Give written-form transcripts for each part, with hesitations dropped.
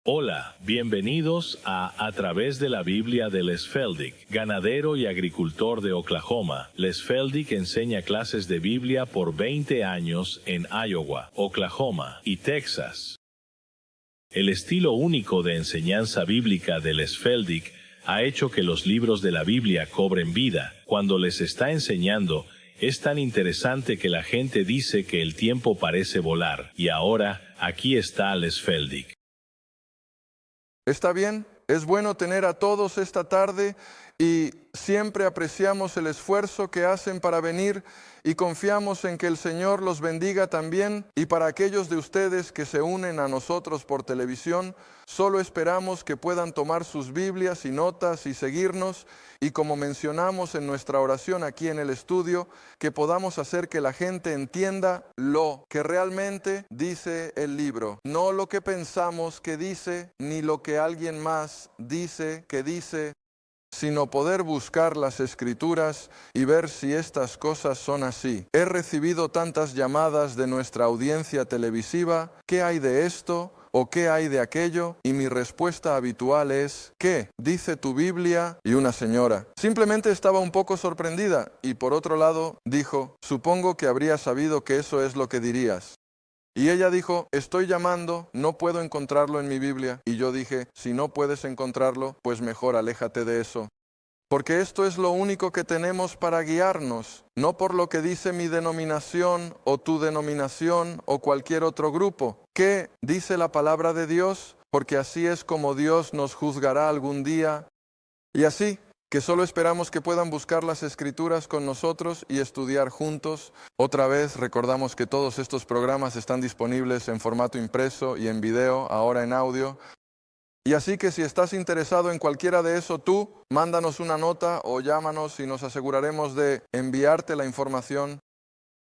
Hola, bienvenidos a través de la Biblia de Les Feldick, ganadero y agricultor de Oklahoma. Les Feldick enseña clases de Biblia por 20 años en Iowa, Oklahoma y Texas. El estilo único de enseñanza bíblica de Les Feldick ha hecho que los libros de la Biblia cobren vida. Cuando les está enseñando, es tan interesante que la gente dice que el tiempo parece volar. Y ahora, aquí está Les Feldick. ¿Está bien? Es bueno tener a todos esta tarde y siempre apreciamos el esfuerzo que hacen para venir y confiamos en que el Señor los bendiga también. Y para aquellos de ustedes que se unen a nosotros por televisión, solo esperamos que puedan tomar sus Biblias y notas y seguirnos. Y como mencionamos en nuestra oración aquí en el estudio, que podamos hacer que la gente entienda lo que realmente dice el libro. No lo que pensamos que dice, ni lo que alguien más dice que dice, sino poder buscar las Escrituras y ver si estas cosas son así. He recibido tantas llamadas de nuestra audiencia televisiva, ¿qué hay de esto? ¿O qué hay de aquello? Y mi respuesta habitual es, ¿qué dice tu Biblia? Y una señora simplemente estaba un poco sorprendida y por otro lado dijo, supongo que habría sabido que eso es lo que dirías. Y ella dijo, estoy llamando, no puedo encontrarlo en mi Biblia. Y yo dije, si no puedes encontrarlo, pues mejor aléjate de eso. Porque esto es lo único que tenemos para guiarnos, no por lo que dice mi denominación o tu denominación o cualquier otro grupo. ¿Qué dice la palabra de Dios? Porque así es como Dios nos juzgará algún día. Y así que solo esperamos que puedan buscar las Escrituras con nosotros y estudiar juntos. Otra vez recordamos que todos estos programas están disponibles en formato impreso y en video, ahora en audio. Y así que si estás interesado en cualquiera de eso, tú mándanos una nota o llámanos y nos aseguraremos de enviarte la información.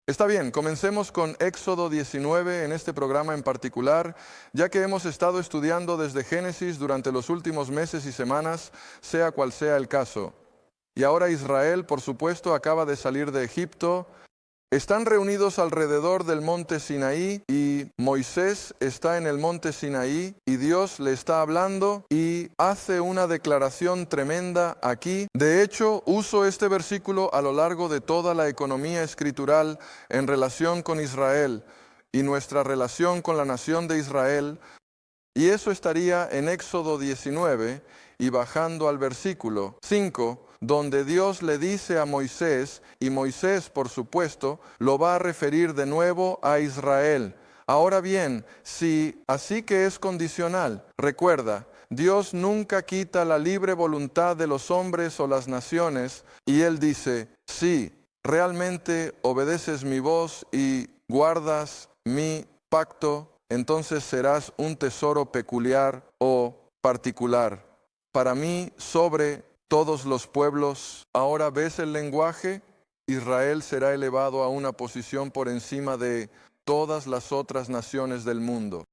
Está bien, comencemos con Éxodo 19 en este programa en particular, ya que hemos estado estudiando desde Génesis durante los últimos meses y semanas, sea cual sea el caso. Y ahora Israel, por supuesto, acaba de salir de Egipto. Están reunidos alrededor del monte Sinaí y Moisés está en el monte Sinaí y Dios le está hablando y hace una declaración tremenda aquí. De hecho, uso este versículo a lo largo de toda la economía escritural en relación con Israel y nuestra relación con la nación de Israel. Y eso estaría en Éxodo 19 y bajando al versículo 5, donde Dios le dice a Moisés, y Moisés, por supuesto, lo va a referir de nuevo a Israel. Ahora bien, si así que es condicional, recuerda, Dios nunca quita la libre voluntad de los hombres o las naciones, y Él dice, sí, realmente obedeces mi voz y guardas mi pacto, entonces serás un tesoro peculiar o particular para mí sobre todos los pueblos. Ahora ves el lenguaje, Israel será elevado a una posición por encima de todas las otras naciones del mundo.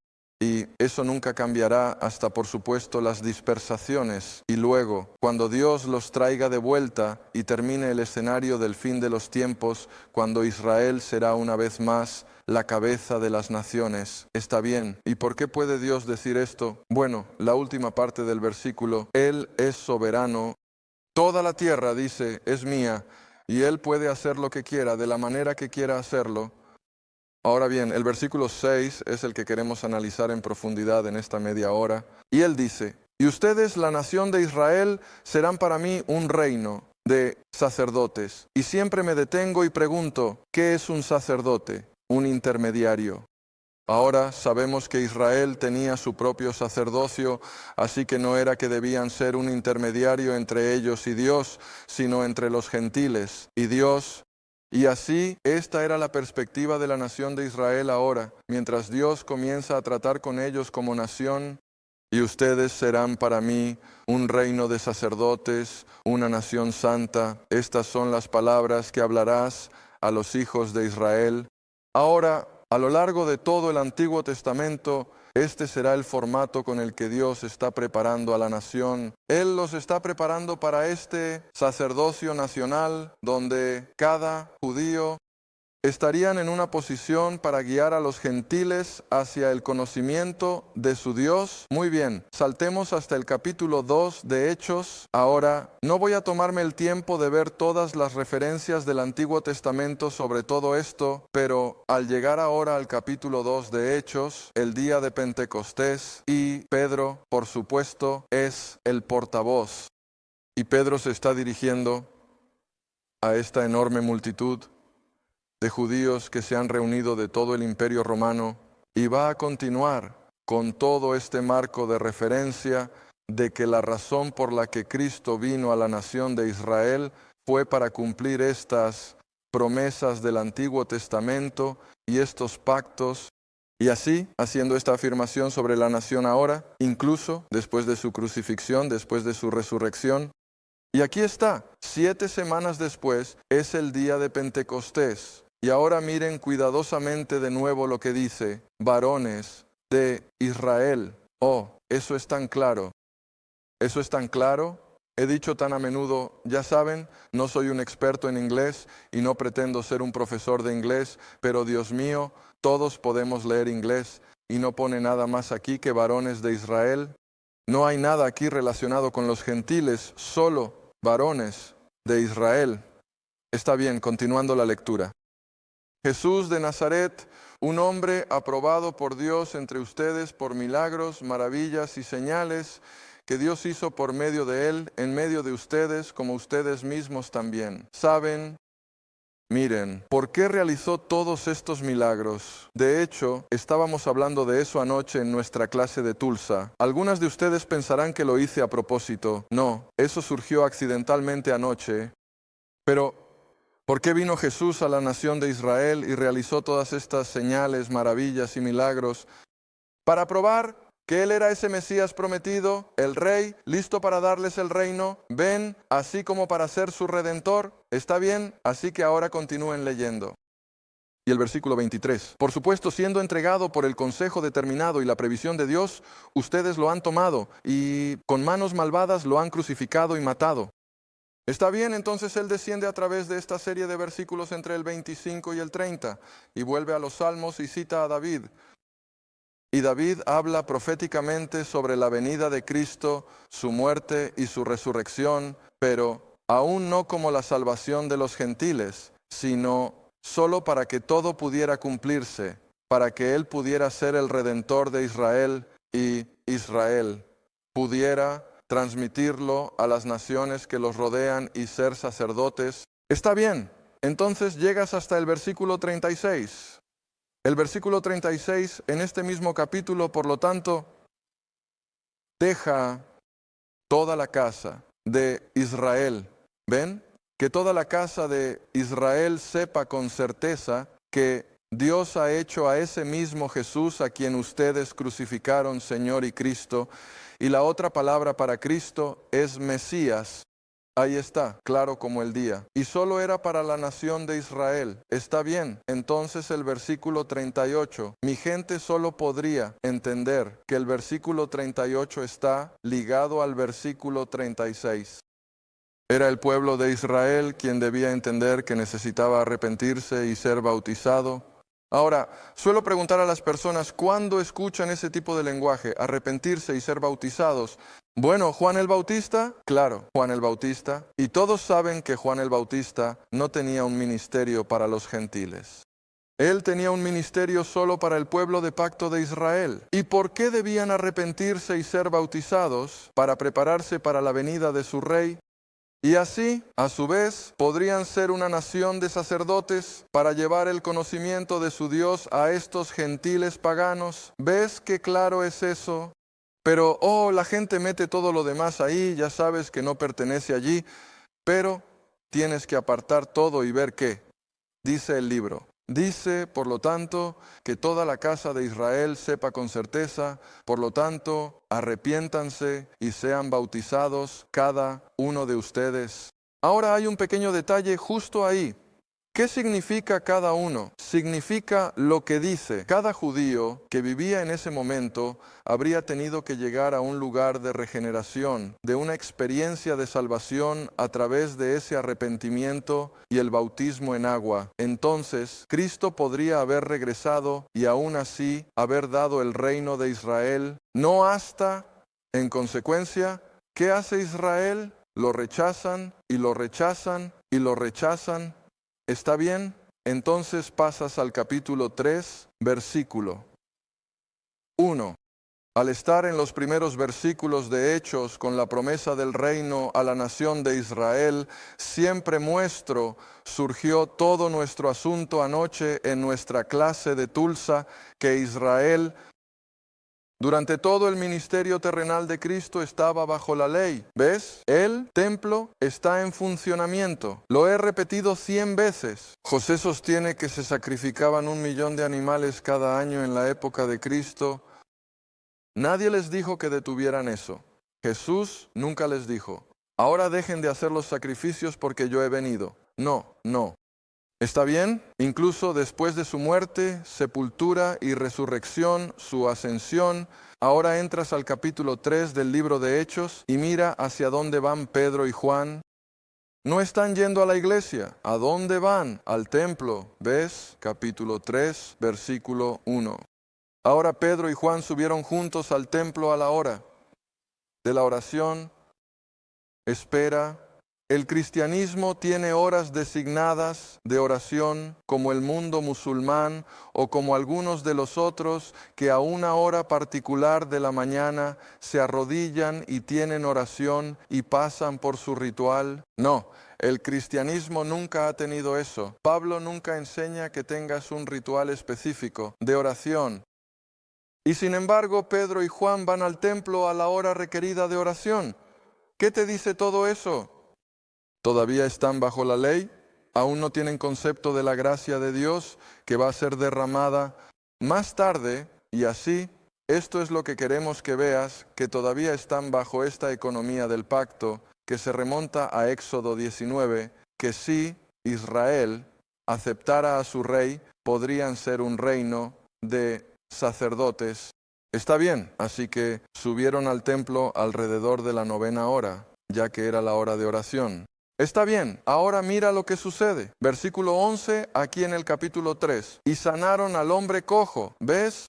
Y eso nunca cambiará hasta, por supuesto, las dispersaciones. Y luego, cuando Dios los traiga de vuelta y termine el escenario del fin de los tiempos, cuando Israel será una vez más la cabeza de las naciones. Está bien. ¿Y por qué puede Dios decir esto? Bueno, la última parte del versículo, Él es soberano. Toda la tierra, dice, es mía, y Él puede hacer lo que quiera, de la manera que quiera hacerlo. Ahora bien, el versículo 6 es el que queremos analizar en profundidad en esta media hora. Y Él dice, y ustedes, la nación de Israel, serán para mí un reino de sacerdotes. Y siempre me detengo y pregunto, ¿qué es un sacerdote? Un intermediario. Ahora sabemos que Israel tenía su propio sacerdocio, así que no era que debían ser un intermediario entre ellos y Dios, sino entre los gentiles y Dios. Y así, esta era la perspectiva de la nación de Israel ahora, mientras Dios comienza a tratar con ellos como nación. Y ustedes serán para mí un reino de sacerdotes, una nación santa. Estas son las palabras que hablarás a los hijos de Israel. Ahora, a lo largo de todo el Antiguo Testamento, este será el formato con el que Dios está preparando a la nación. Él los está preparando para este sacerdocio nacional, donde cada judío estarían en una posición para guiar a los gentiles hacia el conocimiento de su Dios. Muy bien, saltemos hasta el capítulo 2 de Hechos. Ahora, no voy a tomarme el tiempo de ver todas las referencias del Antiguo Testamento sobre todo esto, pero al llegar ahora al capítulo 2 de Hechos, el día de Pentecostés, y Pedro, por supuesto, es el portavoz. Y Pedro se está dirigiendo a esta enorme multitud de judíos que se han reunido de todo el Imperio Romano, y va a continuar con todo este marco de referencia de que la razón por la que Cristo vino a la nación de Israel fue para cumplir estas promesas del Antiguo Testamento y estos pactos, y así, haciendo esta afirmación sobre la nación ahora, incluso después de su crucifixión, después de su resurrección. Y aquí está, 7 semanas después es el día de Pentecostés. Y ahora miren cuidadosamente de nuevo lo que dice, varones de Israel. Oh, eso es tan claro. Eso es tan claro. He dicho tan a menudo, ya saben, no soy un experto en inglés y no pretendo ser un profesor de inglés, pero Dios mío, todos podemos leer inglés y no pone nada más aquí que varones de Israel. No hay nada aquí relacionado con los gentiles, solo varones de Israel. Está bien, continuando la lectura. Jesús de Nazaret, un hombre aprobado por Dios entre ustedes por milagros, maravillas y señales que Dios hizo por medio de él, en medio de ustedes, como ustedes mismos también. ¿Saben? Miren, ¿por qué realizó todos estos milagros? De hecho, estábamos hablando de eso anoche en nuestra clase de Tulsa. Algunas de ustedes pensarán que lo hice a propósito. No, eso surgió accidentalmente anoche. Pero ¿por qué vino Jesús a la nación de Israel y realizó todas estas señales, maravillas y milagros? Para probar que Él era ese Mesías prometido, el Rey, listo para darles el reino. ¿Ven? Así como para ser su Redentor. ¿Está bien? Así que ahora continúen leyendo. Y el versículo 23. Por supuesto, siendo entregado por el consejo determinado y la previsión de Dios, ustedes lo han tomado y con manos malvadas lo han crucificado y matado. Está bien, entonces Él desciende a través de esta serie de versículos entre el 25 y el 30 y vuelve a los Salmos y cita a David. Y David habla proféticamente sobre la venida de Cristo, su muerte y su resurrección, pero aún no como la salvación de los gentiles, sino solo para que todo pudiera cumplirse, para que Él pudiera ser el Redentor de Israel y Israel pudiera transmitirlo a las naciones que los rodean y ser sacerdotes. Está bien, entonces llegas hasta el versículo 36. El versículo 36 en este mismo capítulo, por lo tanto, deja toda la casa de Israel. ¿Ven? Que toda la casa de Israel sepa con certeza que Dios ha hecho a ese mismo Jesús a quien ustedes crucificaron, Señor y Cristo. Y la otra palabra para Cristo es Mesías. Ahí está, claro como el día. Y solo era para la nación de Israel. Está bien. Entonces el versículo 38. Mi gente solo podría entender que el versículo 38 está ligado al versículo 36. Era el pueblo de Israel quien debía entender que necesitaba arrepentirse y ser bautizado. Ahora, suelo preguntar a las personas, ¿cuándo escuchan ese tipo de lenguaje? Arrepentirse y ser bautizados. Bueno, Juan el Bautista, claro, Juan el Bautista. Y todos saben que Juan el Bautista no tenía un ministerio para los gentiles. Él tenía un ministerio solo para el pueblo de pacto de Israel. ¿Y por qué debían arrepentirse y ser bautizados? Para prepararse para la venida de su rey. Y así, a su vez, podrían ser una nación de sacerdotes para llevar el conocimiento de su Dios a estos gentiles paganos. ¿Ves qué claro es eso? Pero, la gente mete todo lo demás ahí, ya sabes que no pertenece allí, pero tienes que apartar todo y ver qué. Dice el libro. Dice, por lo tanto, que toda la casa de Israel sepa con certeza, por lo tanto, arrepiéntanse y sean bautizados cada uno de ustedes. Ahora hay un pequeño detalle justo ahí, ¿Qué significa cada uno? Significa lo que dice. Cada judío que vivía en ese momento habría tenido que llegar a un lugar de regeneración, de una experiencia de salvación a través de ese arrepentimiento y el bautismo en agua. Entonces, Cristo podría haber regresado y aún así haber dado el reino de Israel, no hasta, en consecuencia, ¿qué hace Israel? Lo rechazan y lo rechazan y lo rechazan. ¿Está bien? Entonces pasas al capítulo 3, versículo 1. Al estar en los primeros versículos de Hechos con la promesa del reino a la nación de Israel, siempre muestro, surgió todo nuestro asunto anoche en nuestra clase de Tulsa, que Israel durante todo el ministerio terrenal de Cristo estaba bajo la ley. ¿Ves? El templo está en funcionamiento. Lo he repetido 100 veces. José sostiene que se sacrificaban 1.000.000 de animales cada año en la época de Cristo. Nadie les dijo que detuvieran eso. Jesús nunca les dijo, ahora dejen de hacer los sacrificios porque yo he venido. No, no. ¿Está bien? Incluso después de su muerte, sepultura y resurrección, su ascensión, ahora entras al capítulo 3 del libro de Hechos y mira hacia dónde van Pedro y Juan. No están yendo a la iglesia. ¿A dónde van? Al templo. ¿Ves? Capítulo 3, versículo 1. Ahora Pedro y Juan subieron juntos al templo a la hora de la oración, espera. El cristianismo tiene horas designadas de oración, como el mundo musulmán o como algunos de los otros que a una hora particular de la mañana se arrodillan y tienen oración y pasan por su ritual. No, el cristianismo nunca ha tenido eso. Pablo nunca enseña que tengas un ritual específico de oración. Y sin embargo, Pedro y Juan van al templo a la hora requerida de oración. ¿Qué te dice todo eso? ¿Todavía están bajo la ley? ¿Aún no tienen concepto de la gracia de Dios que va a ser derramada más tarde? Y así, esto es lo que queremos que veas, que todavía están bajo esta economía del pacto, que se remonta a Éxodo 19, que si Israel aceptara a su rey, podrían ser un reino de sacerdotes. Está bien, así que subieron al templo alrededor de la 9ª hora, ya que era la hora de oración. Está bien, ahora mira lo que sucede. Versículo 11, aquí en el capítulo 3. Y sanaron al hombre cojo, ¿ves?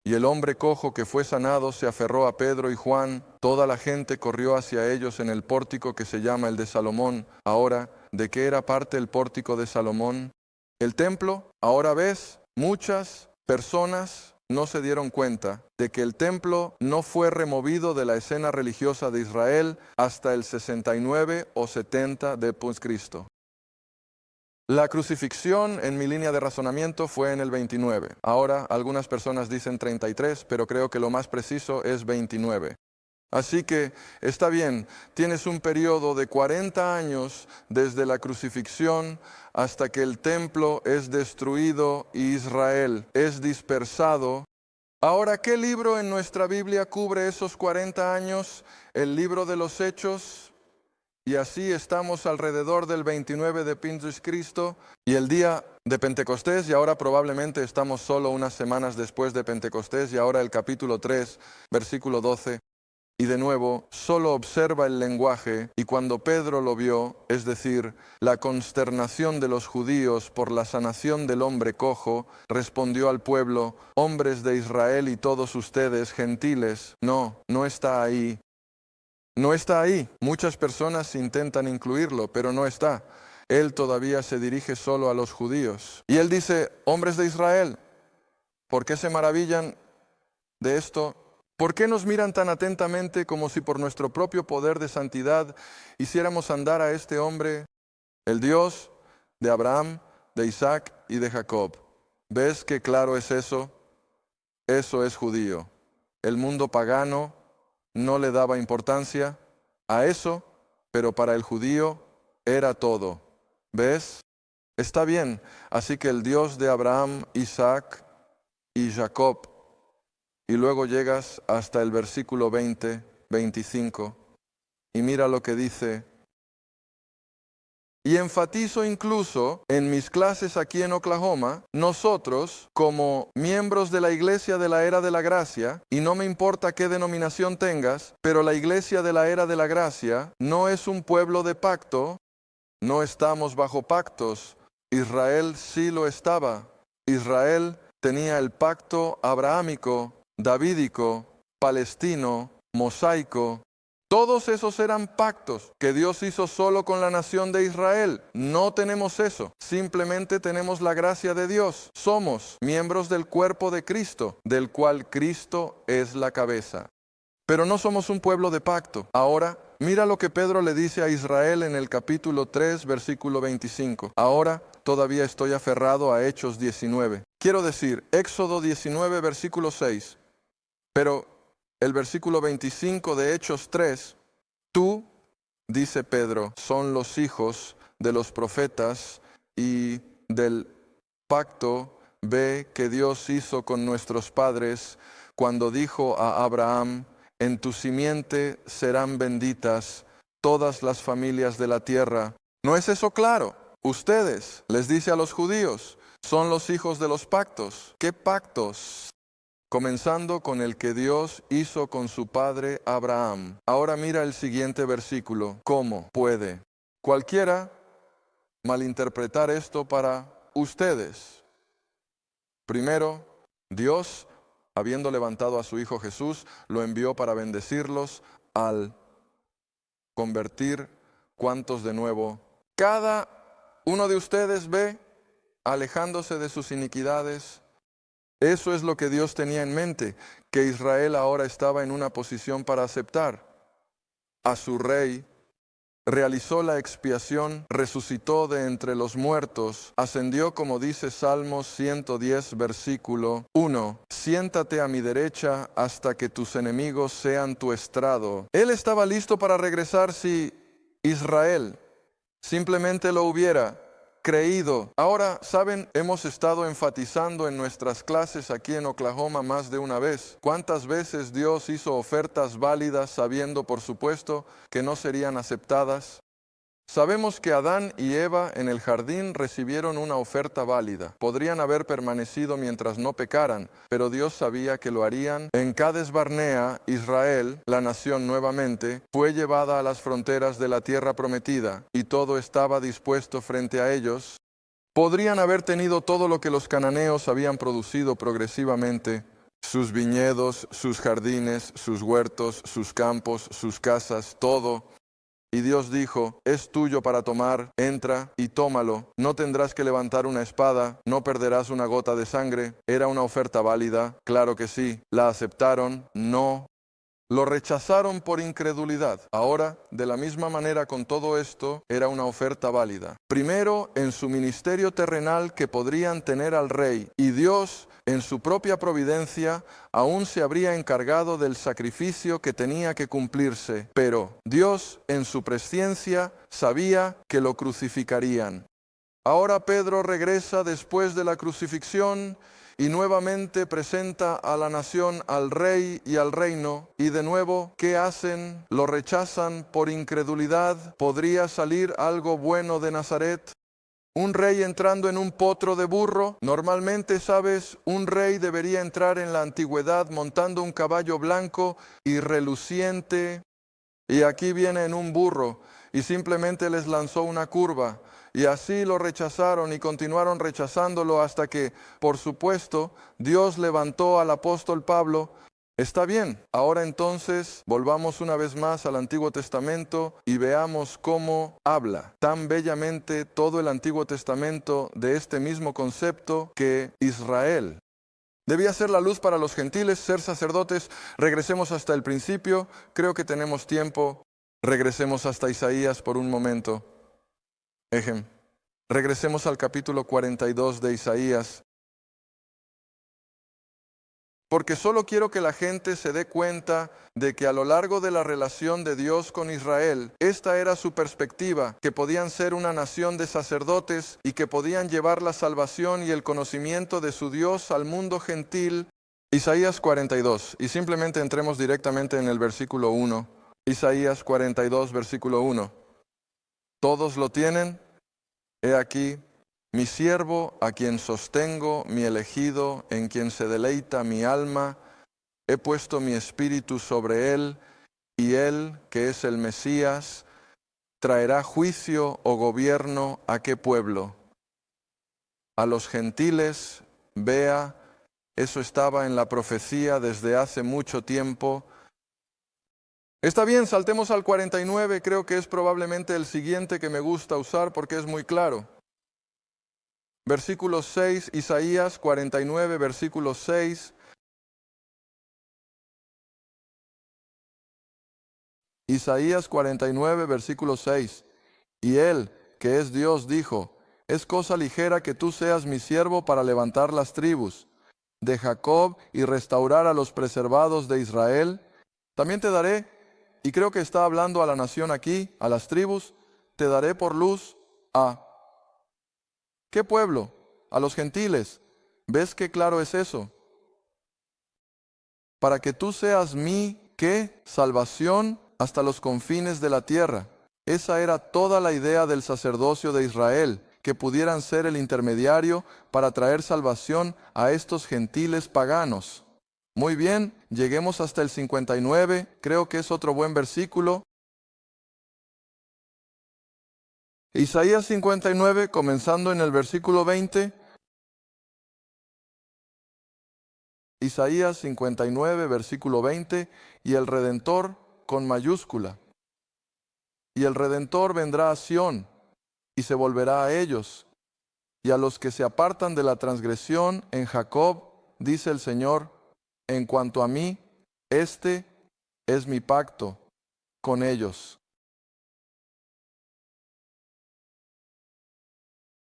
Y el hombre cojo que fue sanado se aferró a Pedro y Juan. Toda la gente corrió hacia ellos en el pórtico que se llama el de Salomón. Ahora, ¿de qué era parte el pórtico de Salomón? El templo. Ahora ves, muchas personas no se dieron cuenta de que el templo no fue removido de la escena religiosa de Israel hasta el 69 o 70 después de Cristo. La crucifixión, en mi línea de razonamiento, fue en el 29. Ahora, algunas personas dicen 33, pero creo que lo más preciso es 29. Así que está bien, tienes un periodo de 40 años desde la crucifixión hasta que el templo es destruido y Israel es dispersado. Ahora, ¿qué libro en nuestra Biblia cubre esos 40 años? El libro de los Hechos. Y así estamos alrededor del 29 de Pintus Cristo y el día de Pentecostés, y ahora probablemente estamos solo unas semanas después de Pentecostés, y ahora el capítulo 3, versículo 12. Y de nuevo, solo observa el lenguaje, y cuando Pedro lo vio, es decir, la consternación de los judíos por la sanación del hombre cojo, respondió al pueblo, hombres de Israel y todos ustedes, gentiles, no está ahí. No está ahí. Muchas personas intentan incluirlo, pero no está. Él todavía se dirige solo a los judíos. Y él dice, hombres de Israel, ¿por qué se maravillan de esto? ¿Por qué nos miran tan atentamente como si por nuestro propio poder de santidad hiciéramos andar a este hombre, el Dios de Abraham, de Isaac y de Jacob? ¿Ves qué claro es eso? Eso es judío. El mundo pagano no le daba importancia a eso, pero para el judío era todo. ¿Ves? Está bien. Así que el Dios de Abraham, Isaac y Jacob. Y luego llegas hasta el versículo 20, 25, y mira lo que dice Y enfatizo incluso en mis clases aquí en Oklahoma, nosotros como miembros de la Iglesia de la Era de la Gracia, y no me importa qué denominación tengas, pero la Iglesia de la Era de la Gracia no es un pueblo de pacto, no estamos bajo pactos. Israel sí lo estaba. Israel tenía el pacto abrahámico, davídico, palestino, mosaico. Todos esos eran pactos que Dios hizo solo con la nación de Israel. No tenemos eso. Simplemente tenemos la gracia de Dios. Somos miembros del cuerpo de Cristo, del cual Cristo es la cabeza. Pero no somos un pueblo de pacto. Ahora, mira lo que Pedro le dice a Israel en el capítulo 3, versículo 25. Ahora todavía estoy aferrado a Hechos 19. Quiero decir, Éxodo 19, versículo 6. Pero el versículo 25 de Hechos 3, tú, dice Pedro, son los hijos de los profetas y del pacto, ve, que Dios hizo con nuestros padres cuando dijo a Abraham, en tu simiente serán benditas todas las familias de la tierra. ¿No es eso claro? Ustedes, les dice a los judíos, son los hijos de los pactos. ¿Qué pactos? Comenzando con el que Dios hizo con su padre Abraham. Ahora mira el siguiente versículo. ¿Cómo puede cualquiera malinterpretar esto para ustedes? Primero, Dios, habiendo levantado a su Hijo Jesús, lo envió para bendecirlos al convertir cuantos de nuevo. Cada uno de ustedes ve alejándose de sus iniquidades. Eso es lo que Dios tenía en mente, que Israel ahora estaba en una posición para aceptar a su rey, realizó la expiación, resucitó de entre los muertos, ascendió como dice Salmos 110, versículo 1, siéntate a mi derecha hasta que tus enemigos sean tu estrado. Él estaba listo para regresar si Israel simplemente lo hubiera creído. Ahora, saben, hemos estado enfatizando en nuestras clases aquí en Oklahoma más de una vez. ¿Cuántas veces Dios hizo ofertas válidas sabiendo, por supuesto, que no serían aceptadas? Sabemos que Adán y Eva en el jardín recibieron una oferta válida. Podrían haber permanecido mientras no pecaran, pero Dios sabía que lo harían. En Cades Barnea, Israel, la nación nuevamente, fue llevada a las fronteras de la tierra prometida y todo estaba dispuesto frente a ellos. Podrían haber tenido todo lo que los cananeos habían producido progresivamente: sus viñedos, sus jardines, sus huertos, sus campos, sus casas, todo. Y Dios dijo, es tuyo para tomar, entra y tómalo. No tendrás que levantar una espada, no perderás una gota de sangre. ¿Era una oferta válida? Claro que sí. ¿La aceptaron? No. Lo rechazaron por incredulidad. Ahora, de la misma manera con todo esto, era una oferta válida. Primero, en su ministerio terrenal que podrían tener al rey, y Dios, en su propia providencia, aún se habría encargado del sacrificio que tenía que cumplirse. Pero Dios, en su presciencia, sabía que lo crucificarían. Ahora Pedro regresa después de la crucifixión y nuevamente presenta a la nación al rey y al reino. Y de nuevo, ¿qué hacen? Lo rechazan por incredulidad. ¿Podría salir algo bueno de Nazaret? Un rey entrando en un potro de burro. Normalmente, sabes, un rey debería entrar en la antigüedad montando un caballo blanco y reluciente. Y aquí viene en un burro y simplemente les lanzó una curva. Y así lo rechazaron y continuaron rechazándolo hasta que, por supuesto, Dios levantó al apóstol Pablo. Está bien, ahora entonces volvamos una vez más al Antiguo Testamento y veamos cómo habla tan bellamente todo el Antiguo Testamento de este mismo concepto que Israel debía ser la luz para los gentiles, ser sacerdotes. Regresemos hasta el principio, creo que tenemos tiempo. Regresemos hasta Isaías por un momento. Regresemos al capítulo 42 de Isaías. Porque solo quiero que la gente se dé cuenta de que a lo largo de la relación de Dios con Israel, esta era su perspectiva, que podían ser una nación de sacerdotes y que podían llevar la salvación y el conocimiento de su Dios al mundo gentil. Isaías 42, y simplemente entremos directamente en el versículo 1. Isaías 42, versículo 1. ¿Todos lo tienen? He aquí, mi siervo, a quien sostengo, mi elegido, en quien se deleita mi alma, he puesto mi espíritu sobre él, y él, que es el Mesías, traerá juicio o gobierno ¿a qué pueblo? A los gentiles. Vea, eso estaba en la profecía desde hace mucho tiempo. Está bien, saltemos al 49, creo que es probablemente el siguiente que me gusta usar porque es muy claro. Versículo 6, Isaías 49, versículo 6. Isaías 49, versículo 6. Y él, que es Dios, dijo, es cosa ligera que tú seas mi siervo para levantar las tribus de Jacob y restaurar a los preservados de Israel. También te daré, y creo que está hablando a la nación aquí, a las tribus, te daré por luz a... ¿Qué pueblo? A los gentiles. ¿Ves qué claro es eso? Para que tú seas mi, ¿qué? Salvación hasta los confines de la tierra. Esa era toda la idea del sacerdocio de Israel, que pudieran ser el intermediario para traer salvación a estos gentiles paganos. Muy bien, lleguemos hasta el 59, creo que es otro buen versículo. Isaías 59, comenzando en el versículo 20. Isaías 59, versículo 20, y el Redentor con mayúscula. Y el Redentor vendrá a Sión, y se volverá a ellos, y a los que se apartan de la transgresión en Jacob, dice el Señor, en cuanto a mí, este es mi pacto con ellos.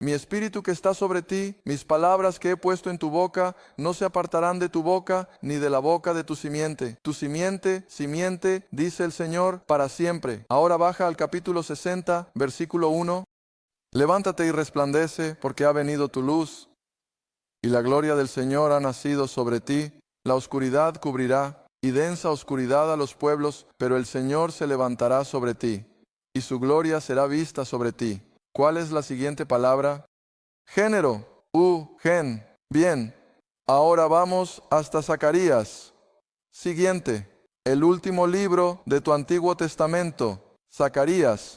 Mi espíritu que está sobre ti, mis palabras que he puesto en tu boca, no se apartarán de tu boca, ni de la boca de tu simiente. Tu simiente, simiente, dice el Señor, para siempre. Ahora baja al capítulo 60, versículo 1. Levántate y resplandece, porque ha venido tu luz, y la gloria del Señor ha nacido sobre ti. La oscuridad cubrirá, y densa oscuridad a los pueblos, pero el Señor se levantará sobre ti, y su gloria será vista sobre ti. ¿Cuál es la siguiente palabra? Género, gen. Bien, ahora vamos hasta Zacarías. Siguiente, el último libro de tu Antiguo Testamento, Zacarías.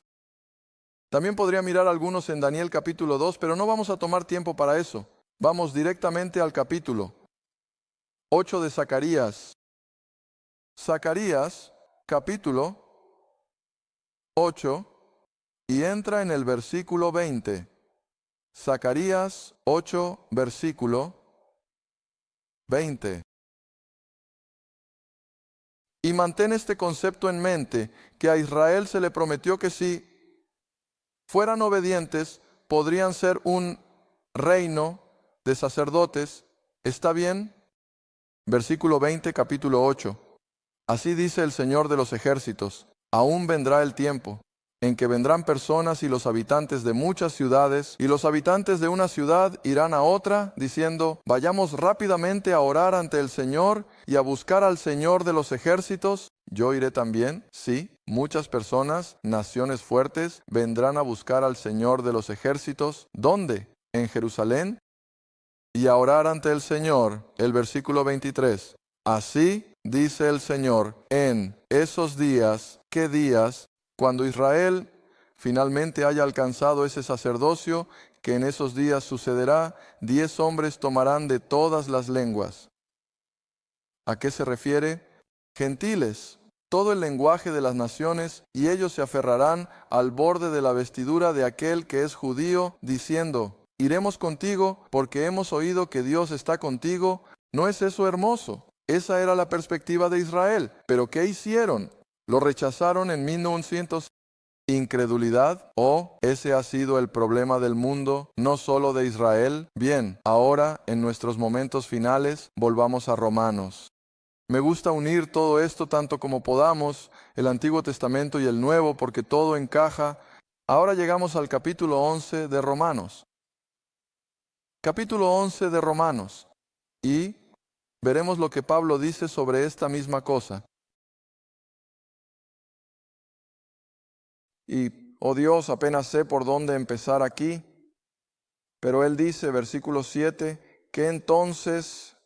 También podría mirar algunos en Daniel capítulo 2, pero no vamos a tomar tiempo para eso. Vamos directamente al capítulo 8 de Zacarías. Zacarías, capítulo 8, y entra en el versículo 20. Zacarías 8, versículo 20. Y mantén este concepto en mente, que a Israel se le prometió que si fueran obedientes, podrían ser un reino de sacerdotes. ¿Está bien? Versículo 20, capítulo 8. Así dice el Señor de los ejércitos, aún vendrá el tiempo en que vendrán personas y los habitantes de muchas ciudades, y los habitantes de una ciudad irán a otra, diciendo, vayamos rápidamente a orar ante el Señor y a buscar al Señor de los ejércitos. Yo iré también, sí, muchas personas, naciones fuertes, vendrán a buscar al Señor de los ejércitos. ¿Dónde? En Jerusalén. Y a orar ante el Señor, el versículo 23. Así dice el Señor, en esos días, ¿qué días? Cuando Israel finalmente haya alcanzado ese sacerdocio, que en esos días sucederá, 10 hombres tomarán de todas las lenguas. ¿A qué se refiere? Gentiles, todo el lenguaje de las naciones, y ellos se aferrarán al borde de la vestidura de aquel que es judío, diciendo, iremos contigo porque hemos oído que Dios está contigo. ¿No es eso hermoso? Esa era la perspectiva de Israel. ¿Pero qué hicieron? Lo rechazaron en 1900. Incredulidad, ¿o ese ha sido el problema del mundo, no solo de Israel? Bien, ahora, en nuestros momentos finales, volvamos a Romanos. Me gusta unir todo esto tanto como podamos, el Antiguo Testamento y el Nuevo, porque todo encaja. Ahora llegamos al capítulo 11 de Romanos. Capítulo 11 de Romanos. Y veremos lo que Pablo dice sobre esta misma cosa. Y, oh Dios, apenas sé por dónde empezar aquí. Pero él dice, versículo 7, que entonces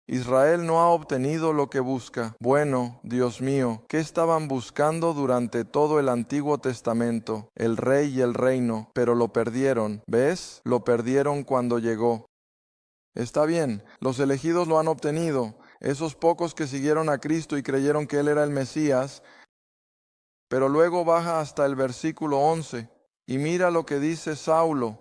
Israel no ha obtenido lo que busca. Bueno, Dios mío, ¿qué estaban buscando durante todo el Antiguo Testamento? El rey y el reino, pero lo perdieron. ¿Ves? Lo perdieron cuando llegó. Está bien, los elegidos lo han obtenido. Esos pocos que siguieron a Cristo y creyeron que Él era el Mesías. Pero luego baja hasta el versículo 11 y mira lo que dice Saulo.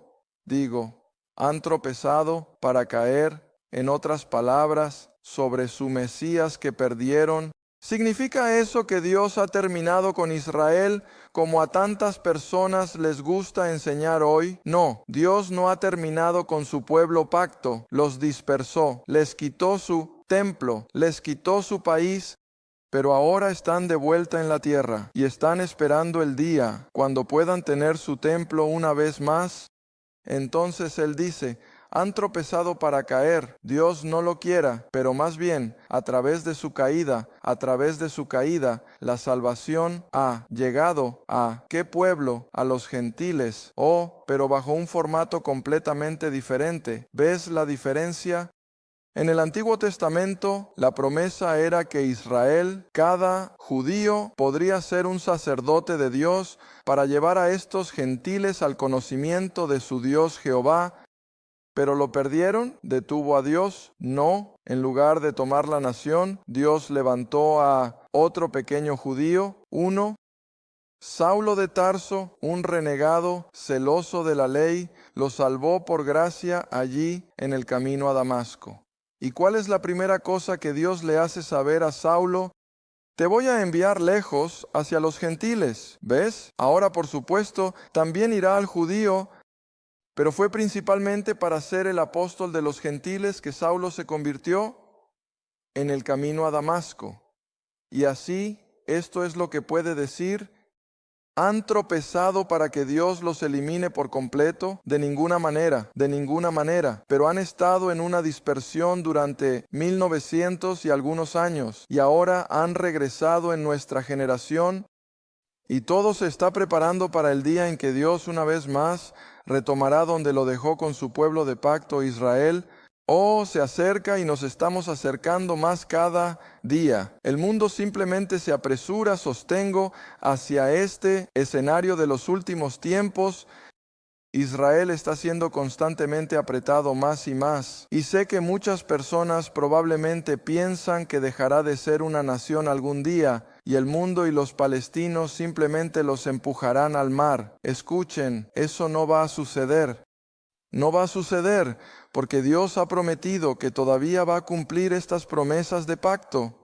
Han tropezado para caer. En otras palabras, sobre su Mesías que perdieron. ¿Significa eso que Dios ha terminado con Israel como a tantas personas les gusta enseñar hoy? No, Dios no ha terminado con su pueblo pacto, los dispersó, les quitó su templo, les quitó su país, pero ahora están de vuelta en la tierra y están esperando el día cuando puedan tener su templo una vez más. Entonces Él dice, han tropezado para caer, Dios no lo quiera, pero más bien, a través de su caída, la salvación ha llegado a ¿qué pueblo? A los gentiles. Pero bajo un formato completamente diferente. ¿Ves la diferencia? En el Antiguo Testamento, la promesa era que Israel, cada judío, podría ser un sacerdote de Dios para llevar a estos gentiles al conocimiento de su Dios Jehová. ¿Pero lo perdieron? ¿Detuvo a Dios? No. En lugar de tomar la nación, Dios levantó a otro pequeño judío, uno. Saulo de Tarso, un renegado, celoso de la ley, lo salvó por gracia allí en el camino a Damasco. ¿Y cuál es la primera cosa que Dios le hace saber a Saulo? Te voy a enviar lejos hacia los gentiles. ¿Ves? Ahora, por supuesto, también irá al judío, pero fue principalmente para ser el apóstol de los gentiles que Saulo se convirtió en el camino a Damasco. Y así, esto es lo que puede decir: ¿han tropezado para que Dios los elimine por completo? De ninguna manera, pero han estado en una dispersión durante 1900 y algunos años, y ahora han regresado en nuestra generación. Y todo se está preparando para el día en que Dios una vez más retomará donde lo dejó con su pueblo de pacto Israel. Se acerca y nos estamos acercando más cada día. El mundo simplemente se apresura, sostengo, hacia este escenario de los últimos tiempos. Israel está siendo constantemente apretado más y más. Y sé que muchas personas probablemente piensan que dejará de ser una nación algún día, y el mundo y los palestinos simplemente los empujarán al mar. Escuchen, eso no va a suceder. No va a suceder, porque Dios ha prometido que todavía va a cumplir estas promesas de pacto.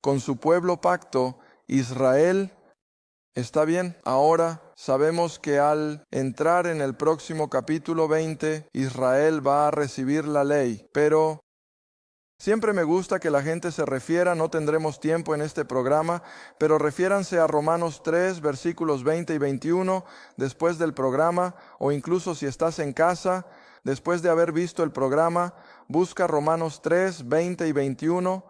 Con su pueblo pacto, Israel. Está bien, ahora sabemos que al entrar en el próximo capítulo 20, Israel va a recibir la ley, pero siempre me gusta que la gente se refiera, no tendremos tiempo en este programa, pero refiéranse a Romanos 3, versículos 20 y 21, después del programa, o incluso si estás en casa, después de haber visto el programa, busca Romanos 3, 20 y 21.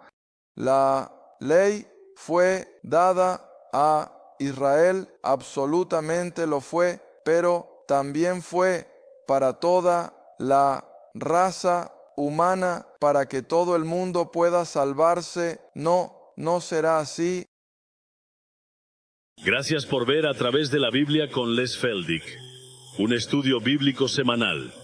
La ley fue dada a Israel, absolutamente lo fue, pero también fue para toda la raza humana, para que todo el mundo pueda salvarse. No será así. Gracias por ver A Través de la Biblia con Les Feldick, un estudio bíblico semanal.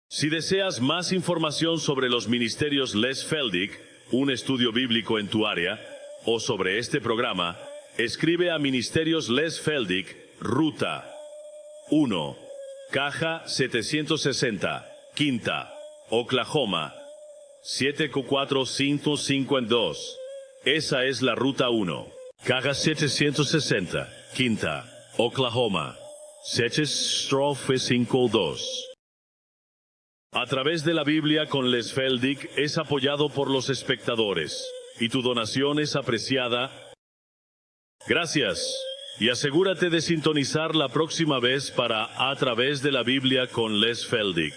Si deseas más información sobre los ministerios Les Feldick, un estudio bíblico en tu área, o sobre este programa, escribe a Ministerios Les Feldick, Ruta 1, Caja 760, Quinta, Oklahoma 74552. Esa es la Ruta 1. Caja 760, Quinta, Oklahoma 74552. A Través de la Biblia con Les Feldick es apoyado por los espectadores, y tu donación es apreciada. Gracias, y asegúrate de sintonizar la próxima vez para A Través de la Biblia con Les Feldick.